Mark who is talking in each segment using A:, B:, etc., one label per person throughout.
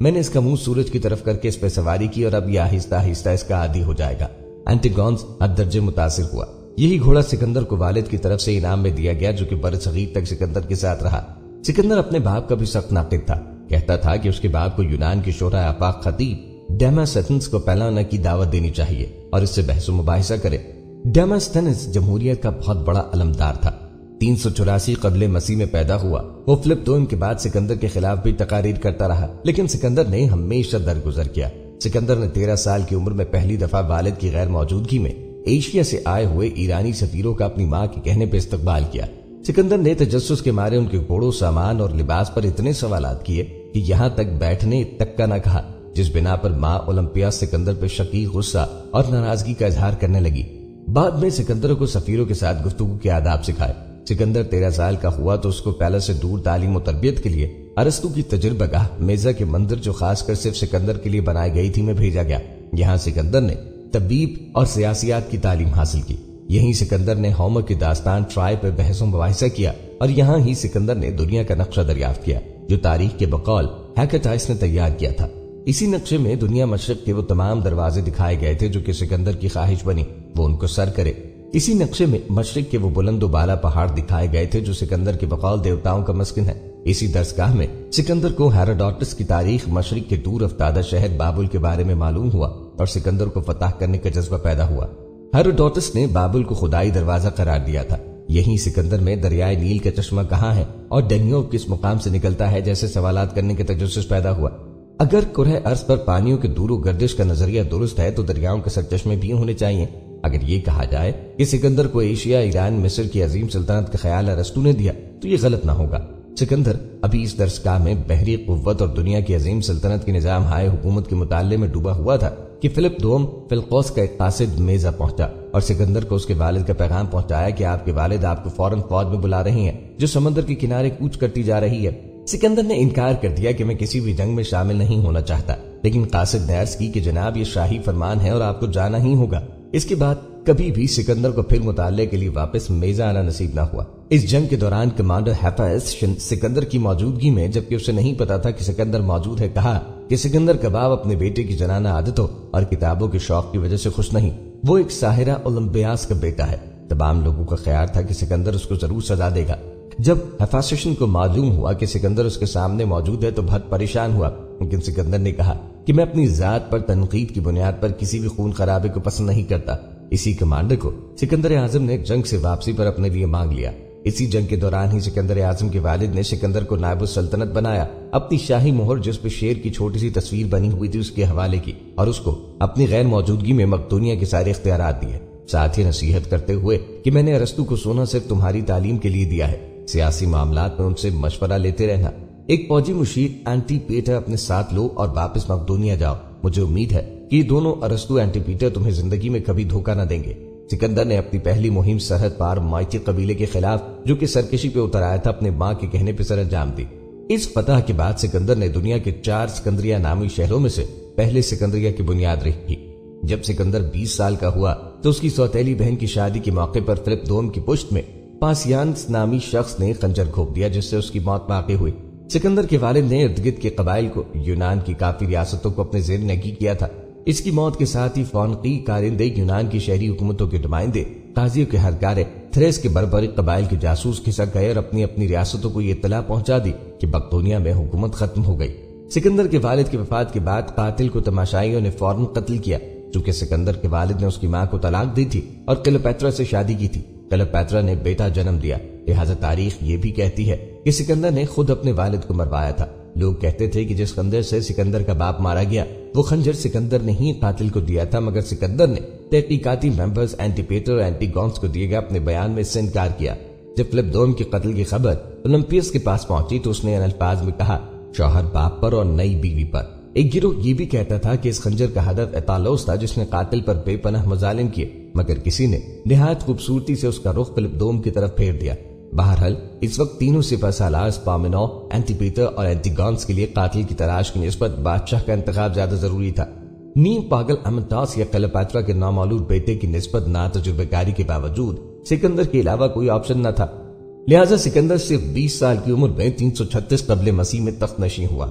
A: میں نے اس کا منہ سورج کی طرف کر کے اس پہ سواری کی اور اب یہ آہستہ آہستہ اس کا عادی ہو جائے گا۔ اینٹیگونس حد درجے متاثر ہوا۔ یہی گھوڑا سکندر کو والد کی طرف سے انعام میں دیا گیا جو کہ برصغیر تک سکندر کے ساتھ رہا۔ سکندر اپنے باپ کا بھی سخت ناقد تھا، کہتا تھا کہ اس کے باپ کو یونان کے شورا آفاق خطیب ڈیماستھنس کو پہلانا کی دعوت دینی چاہیے اور اس سے بحث و مباحثہ کرے۔ ڈیماستھنس جمہوریت کا بہت بڑا علمدار تھا۔ 384 قبل مسیح میں پیدا ہوا۔ وہ فلپ دوم کے بعد سکندر کے خلاف بھی تقاریر کرتا رہا، لیکن سکندر نے ہمیشہ درگزر کیا۔ سکندر نے 13 سال کی عمر میں پہلی دفعہ والد کی غیر موجودگی میں ایشیا سے آئے ہوئے ایرانی سفیروں کا اپنی ماں کے کہنے پہ استقبال کیا۔ سکندر نے تجسس کے مارے ان کے گھوڑوں، سامان اور لباس پر اتنے سوالات کیے کہ یہاں تک بیٹھنے تک کا نہ کہا، جس بنا پر ماں اولمپیا سکندر پہ شدید غصہ اور ناراضگی کا اظہار کرنے لگی۔ بعد میں سکندر کو سفیروں کے ساتھ گفتگو کے آداب سکھائے۔ سکندر 13 سال کا ہوا تو اس کو پیلس سے دور تعلیم و تربیت کے لیے ارسطو کی تجربہ گاہ میزا کے مندر، جو خاص کر صرف سکندر کے لیے بنائی گئی تھی، میں بھیجا گیا۔ یہاں سکندر نے طبیب اور سیاسیات کی تعلیم حاصل کی۔ یہیں سکندر نے ہومر کی داستان ٹرائے پر بحث و مباحثہ کیا اور یہاں ہی سکندر نے دنیا کا نقشہ دریافت کیا جو تاریخ کے بقول ہیکاٹائس نے تیار کیا تھا۔ اسی نقشے میں دنیا مشرق کے وہ تمام دروازے دکھائے گئے تھے جو کہ سکندر کی خواہش بنی وہ ان کو سر کرے۔ اسی نقشے میں مشرق کے وہ بلند و بالا پہاڑ دکھائے گئے تھے جو سکندر کے بقول دیوتاؤں کا مسکن ہے۔ اسی درسگاہ میں سکندر کو ہیروڈوٹس کی تاریخ، مشرق کے دور افتادہ شہر بابل کے بارے میں معلوم ہوا اور سکندر کو فتح کرنے کا جذبہ پیدا ہوا۔ ہیروڈوٹس نے بابل کو خدائی دروازہ قرار دیا تھا۔ یہیں سکندر میں دریائے نیل کا چشمہ کہاں ہے اور ڈینیو کس مقام سے نکلتا ہے جیسے سوالات کرنے کے تجسس پیدا ہوا۔ اگر کرہ ارض پر پانیوں کے دور و گردش کا نظریہ درست ہے تو دریاؤں کے سرچشمے بھی ہونے چاہیے۔ اگر یہ کہا جائے کہ سکندر کو ایشیا، ایران، مصر کی عظیم سلطنت کا خیال ارسطو نے دیا تو یہ غلط نہ ہوگا۔ سکندر ابھی اس درسگاہ میں بحری قوت اور دنیا کی عظیم سلطنت کے نظام ہائے حکومت کے مطالعے میں ڈوبا ہوا تھا کہ فلپ دوم فلقوس کا ایک قاصد میزا پہنچا اور سکندر کو اس کے والد کا پیغام پہنچایا کہ آپ کے والد آپ کو فوراً فوج میں بلا رہے ہیں جو سمندر کے کنارے کوچ کرتی جا رہی ہے۔ سکندر نے انکار کر دیا کہ میں کسی بھی جنگ میں شامل نہیں ہونا چاہتا، لیکن قاصد نے عرض کی کہ جناب یہ شاہی فرمان ہے اور آپ کو جانا ہی ہوگا۔ اس کے بعد کبھی بھی سکندر کو پھر مطالعے کے لیے واپس میزا آنا نصیب نہ ہوا۔ اس جنگ کے دوران کمانڈر ہیفائسٹس سکندر کی موجودگی میں، جبکہ اسے نہیں پتا تھا کہ سکندر موجود ہے، کہا کہ سکندر کباب اپنے بیٹے کی جنانہ عادتوں اور کتابوں کے شوق کی وجہ سے خوش نہیں، وہ ایک ساحرہ اولمپیاس کا بیٹا ہے۔ تمام لوگوں کا خیال تھا کہ سکندر اس کو ضرور سزا دے گا۔ جب ہیفائسٹس کو معلوم ہوا کہ سکندر اس کے سامنے موجود ہے تو بہت پریشان ہوا، لیکن سکندر نے کہا کہ میں اپنی ذات پر تنقید کی بنیاد پر کسی بھی خون خرابے کو پسند نہیں کرتا۔ اسی کمانڈر کو سکندر اعظم نے جنگ سے واپسی پر اپنے لیے مانگ لیا۔ اسی جنگ کے دوران ہی سکندر اعظم کے والد نے سکندر کو نائب السلطنت بنایا، اپنی شاہی مہر جس پہ شیر کی چھوٹی سی تصویر بنی ہوئی تھی اس کے حوالے کی اور اس کو اپنی غیر موجودگی میں مقدونیہ کے سارے اختیارات دیے، ساتھ ہی نصیحت کرتے ہوئے کہ میں نے ارسطو کو سونا صرف تمہاری تعلیم کے لیے دیا ہے، سیاسی معاملات میں ان سے مشورہ لیتے رہنا۔ ایک فوجی مشیر اینٹی پیٹر اپنے ساتھ لو اور واپس مقدونیہ جاؤ، مجھے امید ہے کہ یہ دونوں ارسطو اینٹی پیٹر تمہیں زندگی میں کبھی دھوکہ نہ دیں گے۔ سکندر نے اپنی پہلی مہم سرحد پار مائٹی قبیلے کے خلاف جو کہ سرکشی پہ اتر آیا تھا اپنے ماں کے کہنے پہ سر انجام دی۔ اس فتح کے بعد سکندر نے دنیا کے 4 سکندریہ نامی شہروں میں سے پہلے سکندریہ کی بنیاد رکھی۔ جب سکندر 20 سال کا ہوا تو اس کی سوتیلی بہن کی شادی کے موقع پر فلپ دوم کی پشت میں پاسیانس نامی شخص نے خنجر گھونپ دیا جس سے اس کی موت واقع ہوئی۔ سکندر کے والد نے ارد گرد کے قبائل کو، یونان کی کافی ریاستوں کو اپنے زیر نگی کیا تھا۔ اس کی موت کے ساتھ ہی فونقی کارندے، یونان کی شہری حکومتوں کے نمائندے، قاضیوں کے ہرکارے، تھریس کے بربری قبائل کے جاسوس کھسک گئے اور اپنی اپنی ریاستوں کو یہ اطلاع پہنچا دی کہ مقدونیہ میں حکومت ختم ہو گئی۔ سکندر کے والد کی وفات کے بعد قاتل کو تماشائیوں نے فوراً قتل کیا، چونکہ سکندر کے والد نے اس کی ماں کو طلاق دی تھی اور کلیوپیٹرا سے شادی کی تھی۔ کلیوپیٹرا نے بیٹا جنم دیا، لہذا تاریخ یہ بھی کہتی ہے کہ سکندر نے خود اپنے والد کو مروایا تھا۔ لوگ کہتے تھے کہ جس خنجر سے سکندر کا باپ مارا گیا وہ خنجر سکندر نے ہی قاتل کو دیا تھا، مگر سکندر نے تحقیقاتی ممبرز اینٹی پیٹر اور اینٹی گونس کو دیے گئے اپنے بیان میں اس سے انکار کیا۔ جب فلپ دوم کے قتل کی خبر اولمپیس کے پاس پہنچی تو اس نے ان الفاظ میں کہا، شوہر باپ پر اور نئی بیوی پر۔ ایک گروہ یہ بھی کہتا تھا کہ اس خنجر کا ہدف ایتالوس تھا جس نے قاتل پر بے پناہ مظالم کیے، مگر کسی نے نہایت خوبصورتی سے اس کا رخ فلپ دوم کی طرف پھیر دیا۔ بہرحال اس وقت تینوں سپہ سالار پامنو، اینٹی پیٹر اور اینٹی گونس کے لیے قاتل کی تلاش کی نسبت بادشاہ کا انتخاب زیادہ ضروری تھا۔ نیم پاگل امنٹاس یا کلیوپیٹرا کے نامولود بیٹے کی نسبت ناتجربہ کاری کے باوجود سکندر کے علاوہ کوئی آپشن نہ تھا، لہذا سکندر صرف 20 سال کی عمر میں 336 قبل مسیح میں تخت نشین ہوا۔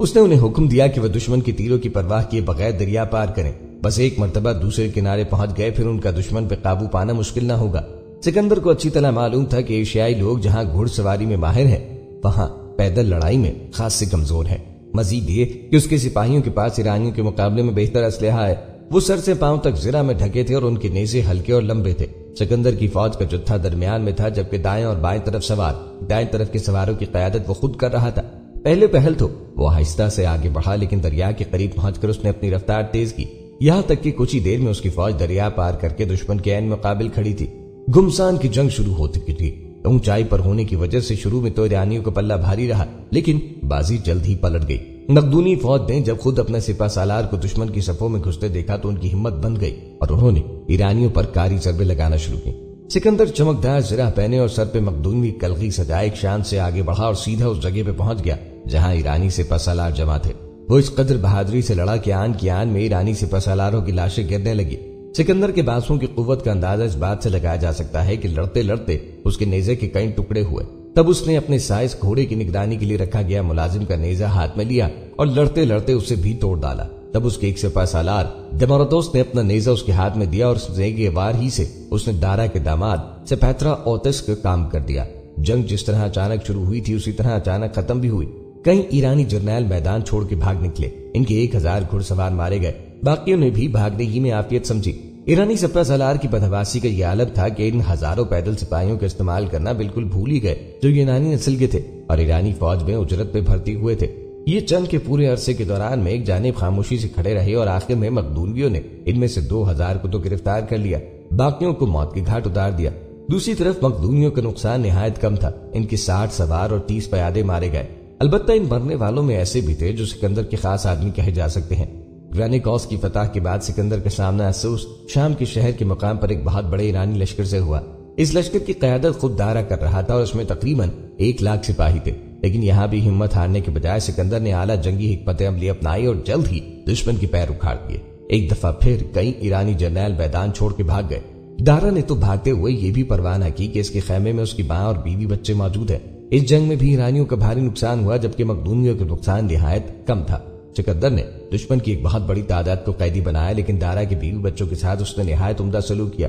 A: اس نے انہیں حکم دیا کہ وہ دشمن کے تیروں کی پرواہ کیے بغیر دریا پار کریں۔ بس ایک مرتبہ دوسرے کنارے پہنچ گئے پھر ان کا دشمن پہ قابو پانا مشکل نہ ہوگا۔ سکندر کو اچھی طرح معلوم تھا کہ ایشیائی لوگ جہاں گھڑ سواری میں ماہر ہیں وہاں پیدل لڑائی میں خاص سے کمزور ہے۔ مزید یہ کہ اس کے سپاہیوں کے پاس ایرانیوں کے مقابلے میں بہتر اسلحہ ہے۔ وہ سر سے پاؤں تک زرہ میں ڈھکے تھے اور ان کے نیزے ہلکے اور لمبے تھے۔ سکندر کی فوج کا جتھا درمیان میں تھا جبکہ دائیں اور بائیں طرف سوار، دائیں طرف کے سواروں کی قیادت وہ خود کر رہا تھا۔ پہلے پہل تو وہ آہستہ سے آگے بڑھا لیکن دریا کے قریب پہنچ کر اس نے اپنی رفتار تیز کی، یہاں تک کہ کچھ ہی دیر میں اس کی فوج دریا پار کر کے دشمن کے عین مقابل کھڑی تھی۔ گھمسان کی جنگ شروع ہو چکی تھی۔ اونچائی پر ہونے کی وجہ سے شروع میں تو ایرانیوں کو پلہ بھاری رہا لیکن بازی جلد ہی پلٹ گئی۔ مقدونی فوج نے جب خود اپنے سپہ سالار کو دشمن کی صفوں میں گھستے دیکھا تو ان کی ہمت بن گئی اور انہوں نے ایرانیوں پر کاری ضربے لگانا شروع کی۔ سکندر چمکدار زرہ پہنے اور سر پہ مقدونی کلغی سجائے ایک شان سے آگے بڑھا اور سیدھا اس جگہ پہ پہنچ گیا جہاں ایرانی سپہ سالار جمع تھے۔ وہ اس قدر بہادری سے لڑا کہ آن کی آن میں ایرانی سپہ سالاروں کی لاشیں گرنے لگی۔ سکندر کے بانسوں کی قوت کا اندازہ اس بات سے لگایا جا سکتا ہے کہ لڑتے لڑتے اس کے نیزے کے کئی ٹکڑے ہوئے۔ تب اس نے اپنے سائز گھوڑے کی نگرانی کے لیے رکھا گیا ملازم کا نیزہ ہاتھ میں لیا اور لڑتے لڑتے اسے بھی توڑ ڈالا۔ تب اس کے ایک سپہ سالار دمورتوس نے اپنا نیزہ اس کے ہاتھ میں دیا اور اس نیزے کے وار ہی سے اس نے دارا کے داماد سپیترا اوتس کا کام کر دیا۔ جنگ جس طرح اچانک شروع ہوئی تھی اسی طرح اچانک ختم بھی ہوئی۔ کئی ایرانی جرنیل میدان چھوڑ کے بھاگ نکلے، ان کے 1000 گھڑ سوار مارے گئے، باقیوں نے بھی بھاگنے ہی میں عافیت سمجھی۔ ایرانی سپہ سالار کی بدحواسی کا یہ عالم تھا کہ ان ہزاروں پیدل سپاہیوں کا استعمال کرنا بالکل بھول ہی گئے جو یونانی نسل کے تھے اور ایرانی فوج میں اجرت پہ بھرتی ہوئے تھے۔ یہ جنگ کے پورے عرصے کے دوران میں ایک جانب خاموشی سے کھڑے رہے اور آخر میں مقدونیوں نے ان میں سے 2000 کو تو گرفتار کر لیا، باقیوں کو موت کے گھاٹ اتار دیا۔ دوسری طرف مقدونیوں کا نقصان نہایت کم تھا، ان کے 60 سوار اور 30 پیادے مارے گئے۔ البتہ ان مرنے والوں میں ایسے بھی تھے جو سکندر کے خاص آدمی کہے جا سکتے ہیں۔ گرانیکوس کی فتح کے بعد سکندر کا سامنا اسوس شام کے شہر کے مقام پر ایک بہت بڑے ایرانی لشکر سے ہوا۔ اس لشکر کی قیادت خود دارا کر رہا تھا اور اس میں تقریباً 1 لاکھ سپاہی تھے، لیکن یہاں بھی ہمت ہارنے کے بجائے سکندر نے اعلیٰ جنگی حکمت عملی اپنائی اور جلد ہی دشمن کے پیر اکھاڑ دیے۔ ایک دفعہ پھر کئی ایرانی جرنیل میدان چھوڑ کے بھاگ گئے۔ دارا نے تو بھاگتے ہوئے یہ بھی پرواہ نہ کی کہ اس کے خیمے میں اس کی ماں اور بیوی بچے موجود ہیں۔ اس جنگ میں بھی ایرانیوں کا بھاری نقصان ہوا جبکہ مقدونیوں کا نقصان نہایت کم تھا۔ سکندر نے دشمن کی ایک بہت بڑی تعداد کو قیدی بنایا لیکن دارا کے بیوی بچوں کے ساتھ اس نے نہایت عمدہ سلوک کیا۔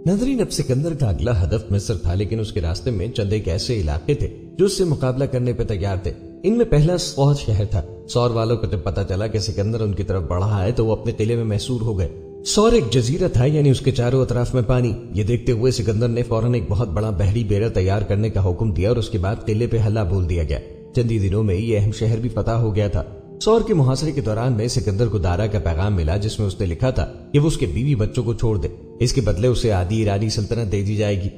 A: ناظرین، اب سکندر کا اگلا ہدف مصر تھا لیکن اس کے راستے میں چند ایک ایسے علاقے تھے جو اس سے مقابلہ کرنے پہ تیار تھے۔ ان میں پہلا سور شہر تھا۔ سور والوں کو جب پتا چلا کہ سکندر ان کی طرف بڑھا ہے تو وہ اپنے قلعے میں محصور ہو گئے۔ سور ایک جزیرہ تھا، یعنی اس کے چاروں اطراف میں پانی۔ یہ دیکھتے ہوئے سکندر نے فوراً ایک بہت بڑا بحری بیڑا تیار کرنے کا حکم دیا اور اس کے بعد قلعے پہ حملہ بول دیا گیا۔ چند ہی دنوں میں یہ اہم شہر بھی فتح ہو گیا تھا۔ سور کے محاصرے کے دوران میں سکندر کو دارا کا پیغام ملا جس میں اس نے لکھا تھا کہ وہ اس کے بیوی بچوں کو چھوڑ دے، اس کے بدلے اسے آدھی ایرانی سلطنت دے دی جائے گی۔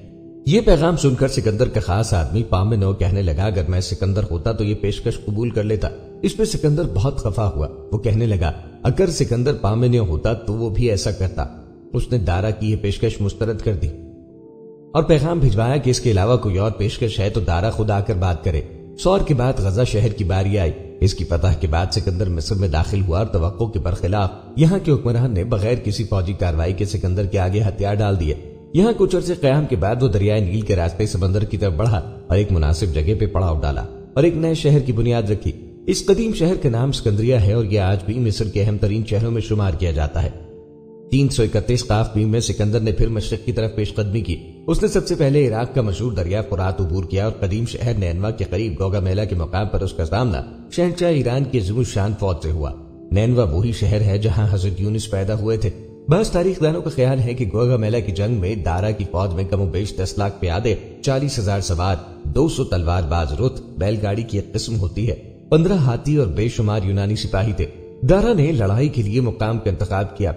A: یہ پیغام سن کر سکندر کا خاص آدمی پامنو کہنے لگا اگر میں سکندر ہوتا تو یہ پیشکش قبول کر لیتا۔ اس پہ سکندر بہت خفا ہوا۔ وہ کہنے لگا اگر سکندر پامنو ہوتا تو وہ بھی ایسا کرتا۔ اس نے دارا کی یہ پیشکش مسترد کر دی اور پیغام بھجوایا کہ اس کے علاوہ کوئی اور پیشکش ہے تو دارا خود آ کر بات کرے۔ سور کے بعد غزہ شہر کی باری آئی۔ اس کی فتح کے بعد سکندر مصر میں داخل ہوا اور توقع کے برخلاف یہاں کے حکمران نے بغیر کسی فوجی کارروائی کے سکندر کے آگے ہتھیار ڈال دیے۔ یہاں کچھ عرصے قیام کے بعد وہ دریائے نیل کے راستے سمندر کی طرف بڑھا اور ایک مناسب جگہ پہ پڑاؤ ڈالا اور ایک نئے شہر کی بنیاد رکھی۔ اس قدیم شہر کا نام اسکندریہ ہے اور یہ آج بھی مصر کے اہم ترین شہروں میں شمار کیا جاتا ہے۔ 331 قافی میں سکندر نے پھر مشرق کی طرف پیش قدمی کی۔ اس نے سب سے پہلے عراق کا مشہور دریا فرات عبور کیا اور قدیم شہر نینوا کے قریب گوگا میلا کے مقام پر اس کا سامنا شہنشاہ ایران کی عظیم الشان فوج سے ہوا۔ نینوا وہی شہر ہے جہاں حضرت یونس پیدا ہوئے تھے۔ بعض تاریخ دانوں کا خیال ہے کہ گوگا میلا کی جنگ میں دارا کی فوج میں کم و بیش 10 لاکھ پیادے، 40,000 سوار، 200 تلوار باز رت بیل گاڑی کی ایک قسم ہوتی ہے، 15 ہاتھی اور بے شمار یونانی سپاہی تھے۔ دارا نے لڑائی کے لیے مقام کا انتخاب کیا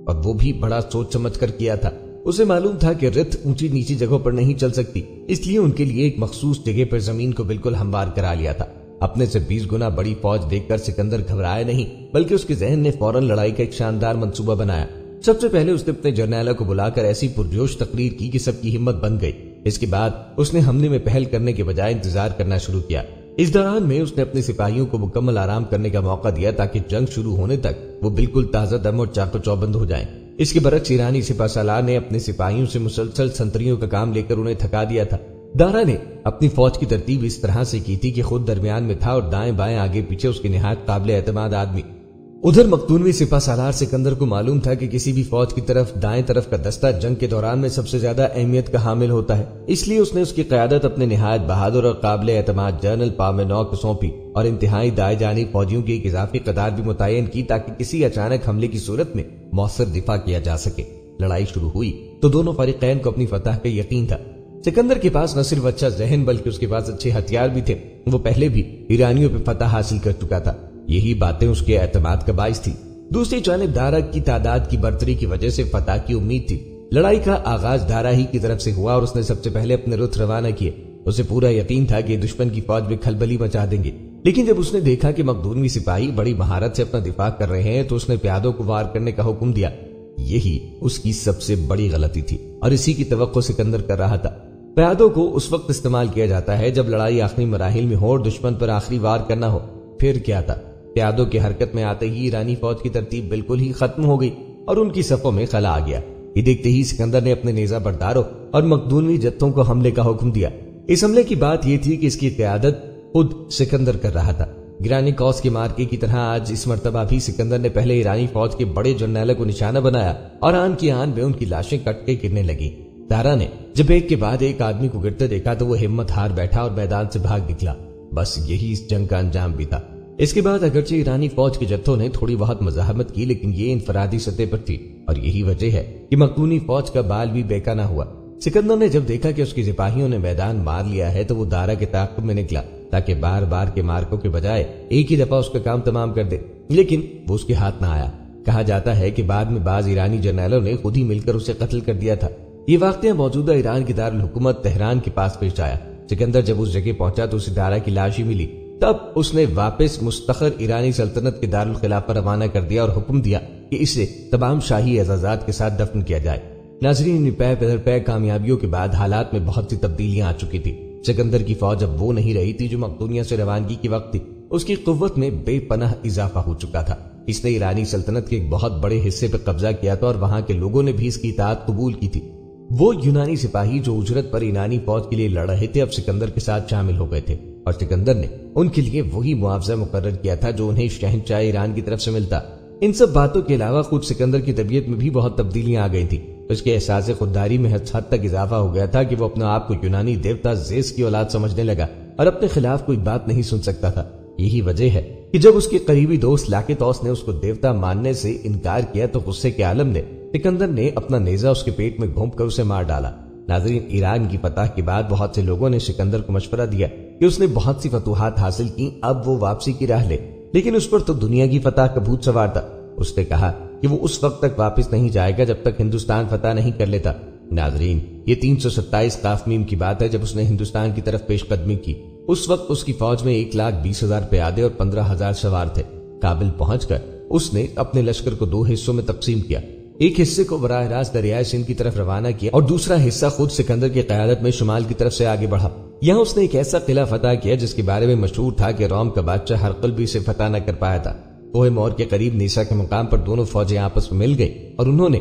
A: اور وہ بھی بڑا سوچ سمجھ کر کیا تھا۔ اسے معلوم تھا کہ رت اونچی نیچی جگہوں پر نہیں چل سکتی، اس لیے ان کے لیے ایک مخصوص جگہ پر زمین کو بالکل ہموار کرا لیا تھا۔ اپنے سے 20 گنا بڑی فوج دیکھ کر سکندر گھبرایا نہیں بلکہ اس کے ذہن نے فوراً لڑائی کا ایک شاندار منصوبہ بنایا۔ سب سے پہلے اس نے اپنے جرنیلوں کو بلا کر ایسی پرجوش تقریر کی کہ سب کی ہمت بن گئی۔ اس کے بعد اس نے حملے میں پہل کرنے کے بجائے انتظار کرنا شروع کیا۔ اس دوران میں اس نے اپنے سپاہیوں کو مکمل آرام کرنے کا موقع دیا تاکہ جنگ شروع ہونے تک وہ بالکل تازہ دم اور چاق و چوبند ہو جائیں۔ اس کے برعکس ایرانی سپہ سالار نے اپنے سپاہیوں سے مسلسل سنتریوں کا کام لے کر انہیں تھکا دیا تھا۔ دارا نے اپنی فوج کی ترتیب اس طرح سے کی تھی کہ خود درمیان میں تھا اور دائیں بائیں آگے پیچھے اس کے نہایت قابل اعتماد آدمی۔ ادھر مقدونوی سپہ سالار سکندر کو معلوم تھا کہ کسی بھی فوج کی طرف دائیں طرف کا دستہ جنگ کے دوران میں سب سے زیادہ اہمیت کا حامل ہوتا ہے، اس لیے اس نے اس کی قیادت اپنے نہایت بہادر اور قابل اعتماد جنرل پامینو کو سونپی اور انتہائی دائیں جانب فوجیوں کی ایک اضافی قطار بھی متعین کی تاکہ کسی اچانک حملے کی صورت میں مؤثر دفاع کیا جا سکے۔ لڑائی شروع ہوئی تو دونوں فریقین کو اپنی فتح پہ یقین تھا۔ سکندر کے پاس نہ صرف اچھا ذہن بلکہ اس کے پاس اچھے ہتھیار بھی تھے، وہ پہلے بھی ایرانیوں پہ فتح حاصل کر چکا تھا، یہی باتیں اس کے اعتماد کا باعث تھی۔ دوسری جانب دارا کی تعداد کی برتری کی وجہ سے فتح کی امید تھی۔ لڑائی کا آغاز دارا ہی کی طرف سے ہوا اور اس نے سب سے پہلے اپنے رتھ روانہ کیے۔ اسے پورا یقین تھا کہ دشمن کی فوج میں کھلبلی مچا دیں گے، لیکن جب اس نے دیکھا کہ مقدونوی سپاہی بڑی مہارت سے اپنا دفاع کر رہے ہیں تو اس نے پیادوں کو وار کرنے کا حکم دیا۔ یہی اس کی سب سے بڑی غلطی تھی اور اسی کی توقع سکندر کر رہا تھا۔ پیادوں کو اس وقت استعمال کیا جاتا ہے جب لڑائی آخری مراحل میں ہو اور دشمن پر آخری وار کرنا ہو۔ پھر کیا تھا، پیادوں کی حرکت میں آتے ہی ایرانی فوج کی ترتیب بالکل ہی ختم ہو گئی اور ان کی صفوں میں خلا آ گیا۔ یہ دیکھتے ہی سکندر نے اپنے نیزہ برداروں اور مقدونوی جتھوں کو حملے کا حکم دیا۔ اس حملے کی بات یہ تھی کہ اس کی قیادت خود سکندر کر رہا تھا۔ گرانی کوس کے مارکے کی طرح آج اس مرتبہ بھی سکندر نے پہلے ایرانی فوج کے بڑے جرنیلوں کو نشانہ بنایا اور آن کی آن میں ان کی لاشیں کٹ کے گرنے لگی۔ دارا نے جب ایک کے بعد ایک آدمی کو گرتے دیکھا تو وہ ہمت ہار بیٹھا اور میدان سے بھاگ نکلا۔ بس یہی اس جنگ کا انجام بھی تھا۔ اس کے بعد اگرچہ ایرانی فوج کے جتھوں نے تھوڑی بہت مزاحمت کی، لیکن یہ انفرادی سطح پر تھی اور یہی وجہ ہے کہ مقدونی فوج کا بال بھی بیکا نہ ہوا۔ سکندر نے جب دیکھا کہ اس کے سپاہیوں نے میدان مار لیا ہے تو وہ دارا کے تعاقب میں نکلا تاکہ بار بار کے مارکوں کے بجائے ایک ہی دفعہ اس کا کام تمام کر دے، لیکن وہ اس کے ہاتھ نہ آیا۔ کہا جاتا ہے کہ بعد میں بعض ایرانی جرنیلوں نے خود ہی مل کر اسے قتل کر دیا تھا۔ یہ واقعہ موجودہ ایران کی دارالحکومت تہران کے پاس پیش آیا۔ سکندر جب اس جگہ پہنچا تو اسے دارا کی لاش ہی ملی۔ تب اس نے واپس مستقر ایرانی سلطنت کے دارالخلافہ روانہ کر دیا اور حکم دیا کہ اسے تمام شاہی اعزازات کے ساتھ دفن کیا جائے۔ ناظرین، پے در پے کامیابیوں کے بعد حالات میں بہت سی تبدیلیاں آ چکی تھی۔ سکندر کی فوج اب وہ نہیں رہی تھی جو مقدونیہ سے روانگی کی وقت تھی۔ اس کی قوت میں بے پناہ اضافہ ہو چکا تھا۔ اس نے ایرانی سلطنت کے ایک بہت بڑے حصے پر قبضہ کیا تھا اور وہاں کے لوگوں نے بھی اس کی اطاعت قبول کی تھی۔ وہ یونانی سپاہی جو اجرت پر ایرانی فوج کے لیے لڑ رہے تھے اب سکندر کے ساتھ شامل ہو گئے تھے اور سکندر نے ان کے لیے وہی معاوضہ مقرر کیا تھا جو انہیں شہنشاہ ایران کی طرف سے ملتا۔ ان سب باتوں کے علاوہ خود سکندر کی طبیعت میں بھی بہت تبدیلیاں آ گئی تھی۔ اس کے احساس خودداری میں حد تک اضافہ ہو گیا تھا کہ وہ اپنے آپ کو یونانی دیوتا زیس کی اولاد سمجھنے لگا اور اپنے خلاف کوئی بات نہیں سن سکتا تھا۔ یہی وجہ ہے کہ جب اس کے قریبی دوست لاکیتوس نے اس کو دیوتا ماننے سے انکار کیا تو غصے کے عالم نے سکندر نے اپنا نیزہ اس کے پیٹ میں گھونپ کر اسے مار ڈالا۔ ناظرین، ایران کی فتح کے بعد بہت سے لوگوں نے سکندر کو مشورہ دیا کہ اس نے بہت سی فتوحات حاصل کی، اب وہ واپسی کی راہ لے، لیکن اس پر تو دنیا کی فتح کا بھوت سوار تھا۔ اس نے کہا کہ وہ اس وقت تک واپس نہیں جائے گا جب تک ہندوستان فتح نہیں کر لیتا۔ ناظرین، یہ 327 قاف میم کی بات ہے جب اس نے ہندوستان کی طرف پیش قدمی کی۔ اس وقت اس کی فوج میں 1,20,000 پیادے اور 15,000 سوار تھے۔ کابل پہنچ کر اس نے اپنے لشکر کو 2 حصوں میں تقسیم کیا۔ ایک حصے کو براہ راست دریائے سندھ کی طرف روانہ کیا اور دوسرا حصہ خود سکندر کی قیادت میں شمال کی طرف سے آگے بڑھا۔ یہاں اس نے ایک ایسا قلعہ فتح کیا جس کے بارے میں مشہور تھا کہ روم کا بادشاہ ہرقل بھی اسے فتح نہ کر پایا تھا۔ کوہ مور کے قریب نیسا کے مقام پر دونوں فوجیں آپس میں مل گئی اور انہوں نے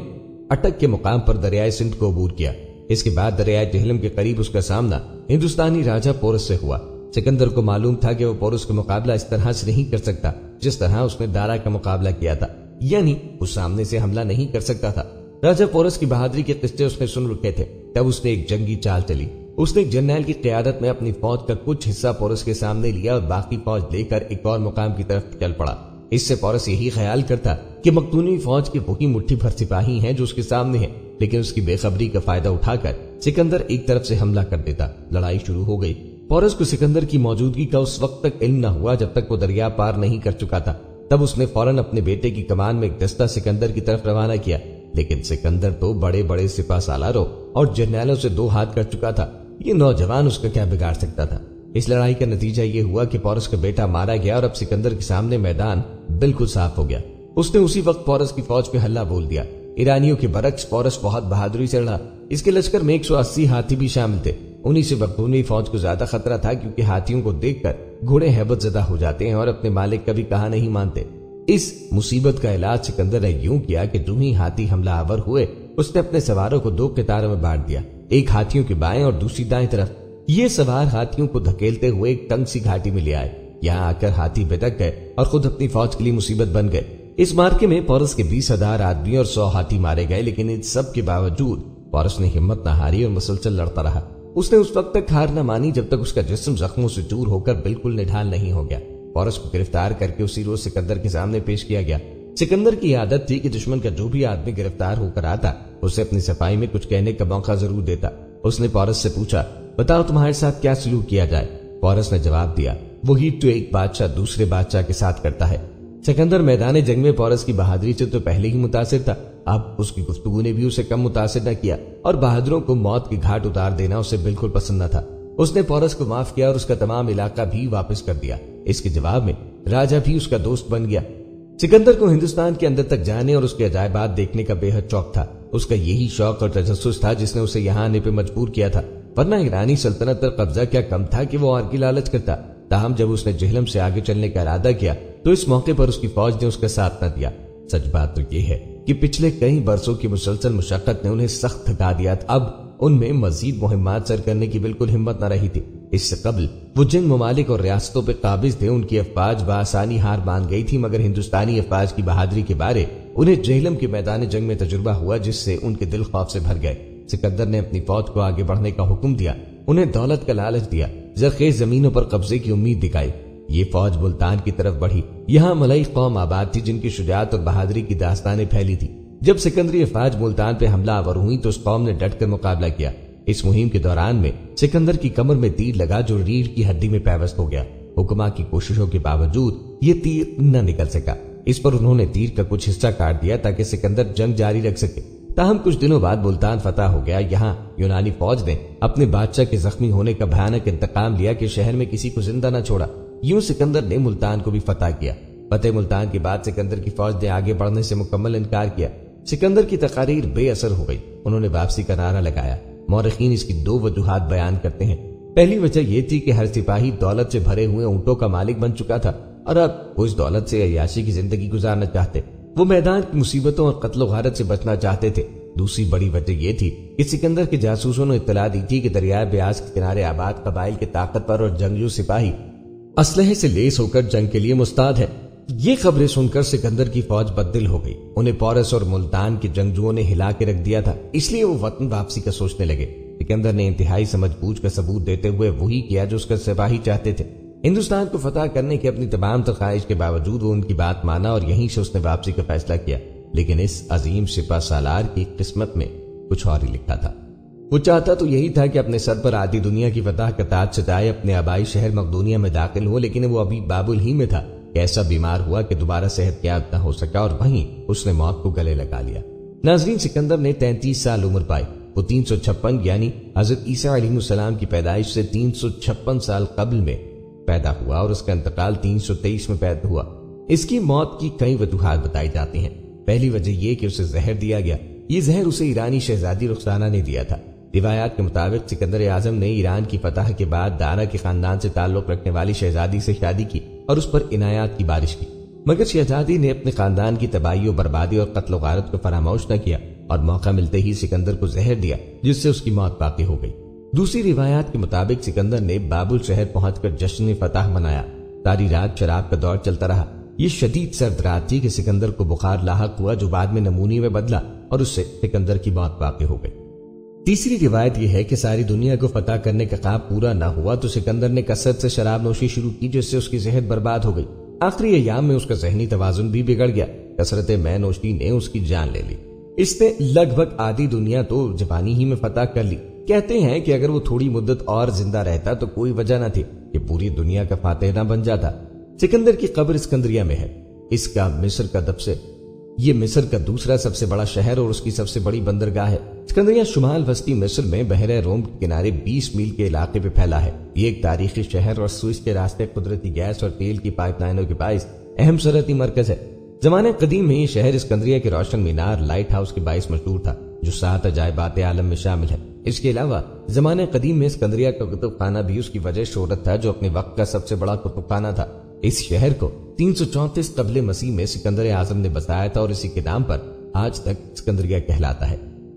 A: اٹک کے مقام پر دریائے سندھ کو عبور کیا۔ اس کے بعد دریائے جہلم کے قریب اس کا سامنا ہندوستانی راجہ پورس سے ہوا۔ سکندر کو معلوم تھا کہ وہ پورس کا مقابلہ اس طرح سے نہیں کر سکتا جس طرح اس نے دارا کا مقابلہ کیا تھا، یعنی وہ سامنے سے حملہ نہیں کر سکتا تھا۔ راجہ پورس کی بہادری کے قصے اس نے سن رکھے تھے۔ تب اس نے ایک جنگی چال چلی۔ اس نے ایک جرنیل کی قیادت میں اپنی فوج کا کچھ حصہ پورس کے سامنے لیا اور باقی فوج لے کر ایک اور مقام کی طرف چل پڑا۔ اس سے پورس یہی خیال کرتا کہ مقدونی فوج کے وہی مٹھی بھر سپاہی ہیں جو اس کے سامنے ہیں، لیکن اس کی بے خبری کا فائدہ اٹھا کر سکندر ایک طرف سے حملہ کر دیتا۔ لڑائی شروع ہو گئی۔ پورس کو سکندر کی موجودگی کا اس وقت تک علم نہ ہوا جب تک وہ دریا پار نہیں کر چکا تھا۔ تب اس نے فوراً اپنے بیٹے کی کمان میں ایک دستہ سکندر کی طرف روانہ کیا، لیکن سکندر تو بڑے بڑے سپاہ سالاروں اور جرنیلوں سے 2 ہاتھ کر چکا تھا۔ یہ نوجوان اس کا کیا بگاڑ سکتا تھا؟ اس لڑائی کا نتیجہ یہ ہوا کہ پورس کا بیٹا مارا گیا اور اب سکندر کے سامنے میدان بالکل صاف ہو گیا۔ اس نے اسی وقت پورس کی فوج پہ حلہ بول دیا۔ ایرانیوں کے برعکس پورس بہت بہادری سے لڑا۔ اس کے لشکر میں 180 ہاتھی بھی شامل تھے۔ انہی سے مقدونی فوج کو زیادہ خطرہ تھا کیونکہ ہاتھیوں کو دیکھ کر گھوڑے ہیبت زدہ ہو جاتے ہیں اور اپنے مالک کا بھی کہا نہیں مانتے۔ اس مصیبت کا علاج سکندر نے یوں کیا کہ جو ہی ہاتھی حملہ آور ہوئے اس نے اپنے سواروں کو 2 قطاروں میں بانٹ دیا، ایک ہاتھیوں کے بائیں اور دوسری دائیں طرف۔ یہ سوار ہاتھیوں کو دھکیلتے ہوئے ایک تنگ سی گھاٹی میں لے آئے۔ یہاں آ کر ہاتھی بھٹک گئے اور خود اپنی فوج کے لیے مصیبت بن گئے۔ اس مارکے میں پورس کے 20,000 آدمی اور 100 ہاتھی مارے گئے، لیکن ان سب کے باوجود پورس نے ہمت نہ ہاری اور مسلسل لڑتا رہا۔ اس نے اس وقت تک ہار نہ مانی جب تک اس کا جسم زخموں سے چور ہو کر بالکل نڈھال نہیں ہو گیا۔ پورس کو گرفتار کر کے اسی روز سکندر کے سامنے پیش کیا گیا۔ سکندر کی عادت تھی کہ دشمن کا جو بھی آدمی گرفتار ہو کر آتا اسے اپنی صفائی میں کچھ کہنے کا موقع ضرور دیتا۔ اس نے پورس سے پوچھا، بتاؤ تمہارے ساتھ کیا سلوک کیا جائے؟ پورس نے جواب دیا، وہی تو ایک بادشاہ دوسرے بادشاہ کے ساتھ کرتا ہے۔ سکندر میدان جنگ میں پورس کی بہادری سے تو پہلے ہی متاثر تھا، اب اس کی گفتگو نے بھی اسے کم متاثر نہ کیا، اور بہادروں کو موت کے گھاٹ اتار دینا اسے بالکل پسند نہ تھا۔ اس نے پورس کو معاف کیا اور اس کا تمام علاقہ بھی واپس کر دیا۔ اس کے جواب میں راجہ بھی اس کا دوست بن گیا۔ سکندر کو ہندوستان کے اندر تک جانے اور اس کے عجائبات دیکھنے کا بے حد شوق تھا۔ اس کا یہی شوق اور تجسس تھا جس نے اسے یہاں آنے پہ مجبور کیا تھا، ورنہ ایرانی سلطنت پر قبضہ کیا کم تھا کہ وہ اور کی لالچ کرتا۔ تاہم جب اس نے جہلم سے آگے چلنے کا ارادہ کیا تو اس موقع پر اس کی فوج نے اس کا ساتھ نہ دیا۔ سچ بات تو یہ ہے کہ پچھلے کئی برسوں کی مسلسل مشقت نے انہیں سخت تھکا دیا تھا۔ اب ان میں مزید مہمات سر کرنے کی بالکل ہمت نہ رہی تھی۔ اس سے قبل وہ جن ممالک اور ریاستوں پہ قابض تھے ان کی افواج بآسانی ہار مان گئی تھی، مگر ہندوستانی افواج کی بہادری کے بارے انہیں جہلم کے میدان جنگ میں تجربہ ہوا، جس سے ان کے دل خوف سے بھر گئے۔ سکندر نے اپنی فوج کو آگے بڑھنے کا حکم دیا، انہیں دولت کا لالچ دیا، زرخیز زمینوں پر قبضے کی امید دکھائی۔ یہ فوج ملتان کی طرف بڑھی۔ یہاں ملئی قوم آباد تھی جن کی شجاعت اور بہادری کی داستانیں پھیلی تھی۔ جب سکندری افواج ملتان پہ حملہ آور ہوئی تو اس قوم نے ڈٹ کر مقابلہ کیا۔ اس مہم کے دوران میں سکندر کی کمر میں تیر لگا جو ریڑھ کی ہڈی میں پیوست ہو گیا۔ حکما کی کوششوں کے باوجود یہ تیر نہ نکل سکا۔ اس پر انہوں نے تیر کا کچھ حصہ کاٹ دیا تاکہ سکندر جنگ جاری رکھ سکے۔ تاہم کچھ دنوں بعد ملتان فتح ہو گیا۔ یہاں یونانی فوج نے اپنے بادشاہ کے زخمی ہونے کا بھیانک انتقام لیا کہ شہر میں کسی کو زندہ نہ چھوڑا۔ یوں سکندر نے ملتان کو بھی فتح کیا۔ فتح ملتان کے بعد سکندر کی فوج نے آگے بڑھنے سے مکمل انکار کیا۔ سکندر کی تقاریر بے اثر ہو گئی۔ انہوں نے واپسی کا نعرہ لگایا۔ مورخین اس کی 2 وجوہات بیان کرتے ہیں۔ پہلی وجہ یہ تھی کہ ہر سپاہی دولت سے بھرے ہوئے اونٹوں کا مالک بن چکا تھا اور اب وہ اس دولت سے عیاشی کی زندگی گزارنا چاہتے۔ وہ میدان کی مصیبتوں اور قتل و غارت سے بچنا چاہتے تھے۔ دوسری بڑی وجہ یہ تھی کہ سکندر کے جاسوسوں نے اطلاع دی تھی کہ دریائے بیاس کے کنارے آباد قبائل کے طاقتور اور جنگجو سپاہی اسلحے سے لیس ہو کر جنگ کے لیے مستعد ہے۔ یہ خبریں سن کر سکندر کی فوج بددل ہو گئی۔ انہیں پورس اور ملتان کے جنگجوؤں نے ہلا کے رکھ دیا تھا، اس لیے وہ وطن واپسی کا سوچنے لگے۔ سکندر نے انتہائی سمجھ بوجھ کا ثبوت دیتے ہوئے وہی کیا جو اس کا سپاہی چاہتے تھے۔ ہندوستان کو فتح کرنے کی اپنی تمام خواہش کے باوجود وہ ان کی بات مانا اور یہیں سے اس نے واپسی کا فیصلہ کیا۔ لیکن اس عظیم سپہ سالار کی قسمت میں کچھ اور ہی لکھا تھا۔ وہ چاہتا تو یہی تھا کہ اپنے سر پر آدھی دنیا کی فتح کا تاج سجائے، اپنے آبائی شہر مقدونیہ میں داخل ہو، لیکن وہ ابھی بابل ہی میں تھا کہ ایسا بیمار ہوا کہ دوبارہ صحت یاب نہ ہو سکا اور وہیں اس نے موت کو گلے لگا لیا۔ ناظرین، سکندر نے 33 سال عمر پائی۔ وہ 356 یعنی حضرت عیسیٰ علیہ السلام کی پیدائش سے 356 سال قبل میں پیدا ہوا اور اس کا انتقال 323 میں پیدا ہوا۔ اس کی موت کی کئی وجوہات بتائی جاتی ہیں۔ پہلی وجہ یہ کہ اسے زہر دیا گیا۔ یہ زہر اسے ایرانی شہزادی رخسانہ نے دیا تھا۔ روایات کے مطابق سکندر اعظم نے ایران کی فتح کے بعد دارا کے خاندان سے تعلق رکھنے والی شہزادی سے شادی کی اور اس پر عنایات کی بارش کی، مگر شہزادی نے اپنے خاندان کی تباہی و بربادی اور قتل و غارت کو فراموش نہ کیا اور موقع ملتے ہی سکندر کو زہر دیا، جس سے اس کی موت باقی ہو گئی۔ دوسری روایات کے مطابق سکندر نے بابل شہر پہنچ کر جشن فتح منایا۔ ساری رات شراب کا دور چلتا رہا۔ یہ شدید سرد رات تھی کہ سکندر کو بخار لاحق ہوا جو بعد میں نمونی میں بدلا اور اس سے سکندر کی موت واقع ہو گئی۔ تیسری روایت یہ ہے کہ ساری دنیا کو فتح کرنے کا خواب پورا نہ ہوا تو سکندر نے کثرت سے شراب نوشی شروع کی، جس سے اس کی صحت برباد ہو گئی۔ آخری ایام میں اس کا ذہنی توازن بھی بگڑ گیا۔ کثرت میں نوشی نے اس کی جان لے لی۔ اس نے لگ بھگ آدھی دنیا تو جوانی ہی میں فتح کر لی۔ کہتے ہیں کہ اگر وہ تھوڑی مدت اور زندہ رہتا تو کوئی وجہ نہ تھی کہ پوری دنیا کا فاتح نہ بن جاتا۔ سکندر کی قبر اسکندریہ میں ہے۔ اس کا مصر کا دبسے یہ مصر کا دوسرا سب سے بڑا شہر اور اس کی سب سے بڑی بندرگاہ ہے۔ اسکندریہ شمال وسطی مصر میں بحیرہ روم کے کنارے 20 میل کے علاقے پہ پھیلا ہے۔ یہ ایک تاریخی شہر اور سوئس کے راستے قدرتی گیس اور تیل کی پائپ لائنوں کے باعث اہم صنعتی مرکز ہے۔ زمانے قدیم میں یہ شہر اسکندریہ کے روشن مینار لائٹ ہاؤس کے باعث مشہور تھا، جو 7 عجائبات عالم میں شامل ہے۔ اس کے علاوہ زمانے قدیم میں اسکندریہ کا کتب خانہ بھی اس کی وجہ شہرت تھا، جو اپنے وقت کا سب سے بڑا کتب خانہ تھا۔ اس شہر کو 334 قبل مسیح میں سکندر اعظم نے بسایا تھا اور اسی کے نام پر آج تک اسکندریہ کہلاتا ہے۔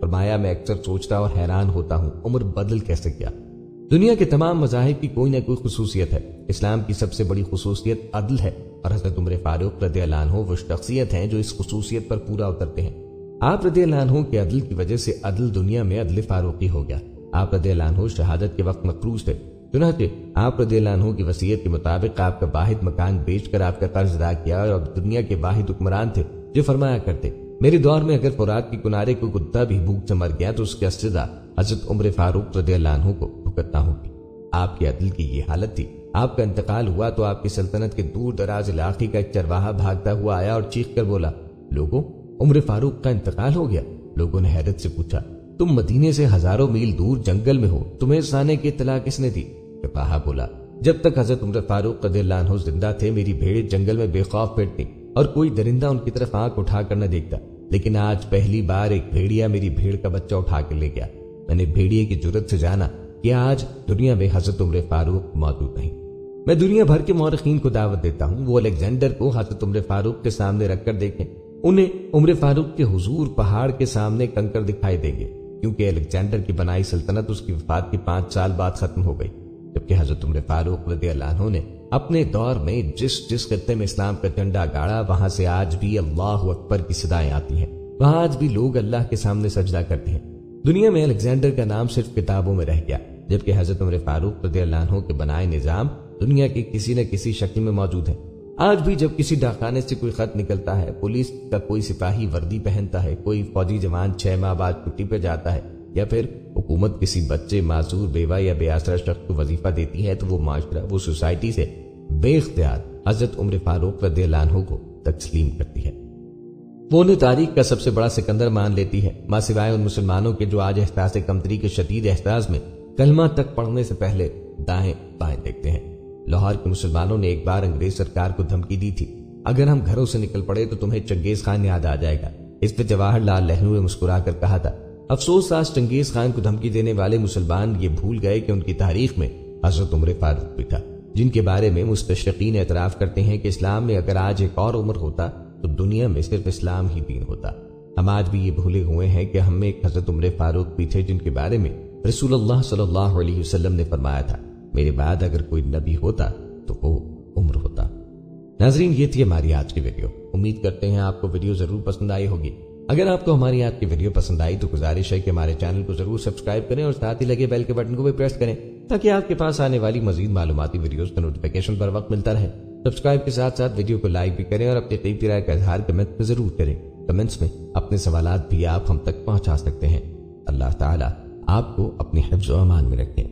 A: فرمایا میں اکثر سوچتا اور حیران ہوتا ہوں عمر بدل کیسے گیا۔ دنیا کے تمام مذاہب کی کوئی نہ کوئی خصوصیت ہے، اسلام کی سب سے بڑی خصوصیت عدل ہے، اور حضرت عمر فاروق رضی اللہ عنہ وہ شخصیت ہیں جو اس خصوصیت پر پورا اترتے ہیں۔ آپ رضی اللہ عنہ کے عدل کی وجہ سے عدل دنیا میں عدل فاروقی ہو گیا۔ آپ رضی اللہ عنہ شہادت کے وقت مقروض تھے، چنانچہ آپ رضی اللہ عنہ کی وصیت کے مطابق آپ کا واحد مکان بیچ کر آپ کا قرض ادا کیا، اور اب دنیا کے واحد حکمران تھے جو فرمایا کرتے میرے دور میں اگر فرات کے کنارے کوئی کتا بھی بھوک سے مر گیا تو اس کی سزا حضرت عمر فاروق رضی اللہ عنہ کو بھگتنا ہوگی۔ آپ کے عدل کی یہ حالت تھی، آپ کا انتقال ہوا تو آپ کی سلطنت کے دور دراز علاقے کا ایک چرواہا بھاگتا ہوا آیا اور چیخ کر بولا، لوگوں عمر فاروق کا انتقال ہو گیا۔ لوگوں نے حیرت سے پوچھا، تم مدینے سے ہزاروں میل دور جنگل میں ہو، تمہیں اس آنے کی اطلاع کس نے دی؟ چرواہا بولا، جب تک حضرت عمر فاروق رضی اللہ عنہ زندہ تھے میری بھیڑیں جنگل میں بے خوف پھرتی اور کوئی درندہ ان کی طرف آنکھ اٹھا کر نہ دیکھتا، لیکن آج پہلی بار ایک بھیڑیا میری بھیڑ کا بچہ اٹھا کر لے گیا۔ میں نے بھیڑیے کی جرت سے جانا کہ آج دنیا میں حضرت عمر فاروق موجود نہیں۔ میں دنیا بھر کے مورخین کو دعوت دیتا ہوں وہ الیگزینڈر کو حضرت عمر فاروق کے سامنے رکھ کر دیکھیں، انہیں عمر فاروق کے حضور پہاڑ کے سامنے کنکر دکھائی دیں گے، کیونکہ الیگزینڈر کی بنائی سلطنت اس کی وفات کے 5 سال بعد ختم ہو گئی، جبکہ حضرت عمر فاروق رضی اللہ عنہ نے اپنے دور میں جس خطے میں اسلام کا جھنڈا گاڑا وہاں سے آج بھی اللہ اکبر کی صدائیں آتی ہیں، وہاں آج بھی لوگ اللہ کے سامنے سجدہ کرتے ہیں۔ دنیا میں الیگزینڈر کا نام صرف کتابوں میں رہ گیا، جبکہ حضرت عمر فاروق رضی اللہ عنہ کے بنائے نظام دنیا کی کسی نہ کسی شکل میں موجود ہے۔ آج بھی جب کسی ڈاکخانے سے کوئی خط نکلتا ہے، پولیس کا کوئی سپاہی وردی پہنتا ہے، کوئی فوجی جوان 6 ماہ بعد چھٹی پہ جاتا ہے، یا پھر حکومت کسی بچے، معذور، بیوہ یا بے آسرا شخص کو وظیفہ دیتی ہے، تو وہ معاشرہ، وہ سوسائٹی سے بے اختیار حضرت عمر فاروق رضی اللہ عنہ کو تسلیم کرتی ہے۔ وہ انہیں تاریخ کا سب سے بڑا سکندر مان لیتی ہے، ماں سوائے ان مسلمانوں کے جو آج احساس کمتری کے شدید احساس میں کلمہ تک پڑھنے سے پہلے دائیں بائیں دیکھتے ہیں۔ لاہور کے مسلمانوں نے ایک بار انگریز سرکار کو دھمکی دی تھی، اگر ہم گھروں سے نکل پڑے تو تمہیں چنگیز خان یاد آ جائے گا۔ اس پہ جواہر لال نہرو نے مسکرا کر کہا تھا، افسوس آج چنگیز خان کو دھمکی دینے والے مسلمان یہ بھول گئے کہ ان کی تاریخ میں حضرت عمر فاروق بھی تھا، جن کے بارے میں مستشرقین اعتراف کرتے ہیں کہ اسلام میں اگر آج ایک اور عمر ہوتا تو دنیا میں صرف اسلام ہی دین ہوتا۔ ہم آج بھی یہ بھولے ہوئے ہیں کہ ہم میں ایک حضرت عمر فاروق بھی تھے جن کے بارے میں رسول اللہ صلی اللہ علیہ وسلم نے فرمایا تھا، میرے بعد اگر کوئی نبی ہوتا تو وہ عمر ہوتا۔ ناظرین، یہ تھی ہماری آج کی ویڈیو، امید کرتے ہیں آپ کو ویڈیو ضرور پسند آئی ہوگی۔ اگر آپ کو ہماری آج کی ویڈیو پسند آئی تو گزارش ہے کہ ہمارے چینل کو ضرور سبسکرائب کریں اور ساتھ ہی لگے بیل کے بٹن کو بھی پریس کریں تاکہ آپ کے پاس آنے والی مزید معلوماتی ویڈیوز کا نوٹیفیکیشن پر وقت ملتا رہے۔ سبسکرائب کے ساتھ ساتھ ویڈیو کو لائک بھی کریں اور اپنی قیمتی رائے کا اظہار کمنٹ میں ضرور کریں۔ کمنٹس میں اپنے سوالات بھی آپ ہم تک پہنچا سکتے ہیں۔ اللہ تعالیٰ آپ کو اپنی حفظ و امان میں رکھیں۔